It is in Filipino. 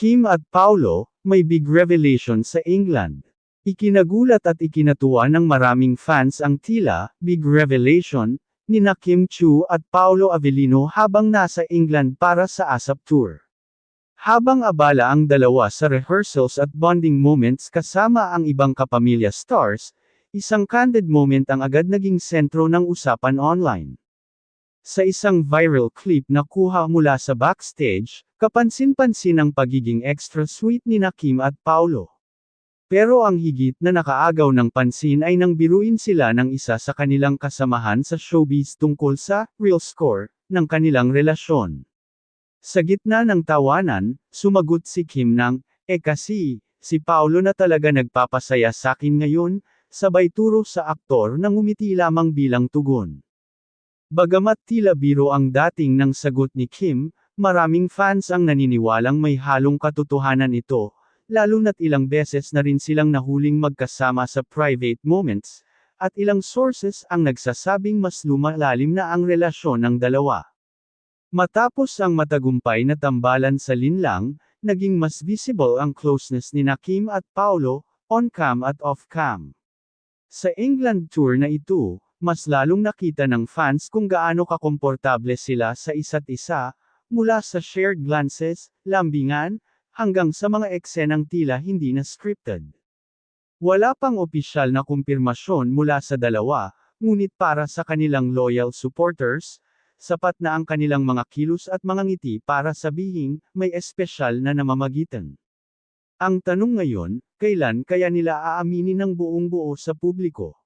Kim at Paolo, may big revelation sa England. Ikinagulat at ikinatuwa ng maraming fans ang tila big revelation nina Kim Chiu at Paolo Avellino habang nasa England para sa ASAP Tour. Habang abala ang dalawa sa rehearsals at bonding moments kasama ang ibang kapamilya stars, isang candid moment ang agad naging sentro ng usapan online. Sa isang viral clip na kuha mula sa backstage, kapansin-pansin ang pagiging extra sweet ni Kim at Paolo. Pero ang higit na nakaagaw ng pansin ay nang biruin sila ng isa sa kanilang kasamahan sa showbiz tungkol sa real score ng kanilang relasyon. Sa gitna ng tawanan, sumagot si Kim ng, kasi, si Paolo na talaga nagpapasaya sakin ngayon, sabay turo sa aktor na ngumiti lamang bilang tugon. Bagamat tila biro ang dating ng sagot ni Kim, maraming fans ang naniniwalang may halong katotohanan ito, lalo na't ilang beses na rin silang nahuling magkasama sa private moments, at ilang sources ang nagsasabing mas lumalalim na ang relasyon ng dalawa. Matapos ang matagumpay na tambalan sa linlang, naging mas visible ang closeness ni Kim at Paolo, on-cam at off-cam. Sa England tour na ito, mas lalong nakita ng fans kung gaano kakomportable sila sa isa't isa, mula sa shared glances, lambingan, hanggang sa mga eksenang tila hindi na scripted. Wala pang opisyal na kumpirmasyon mula sa dalawa, ngunit para sa kanilang loyal supporters, sapat na ang kanilang mga kilos at mga ngiti para sabihing, may espesyal na namamagitan. Ang tanong ngayon, kailan kaya nila aaminin ng buong buo sa publiko?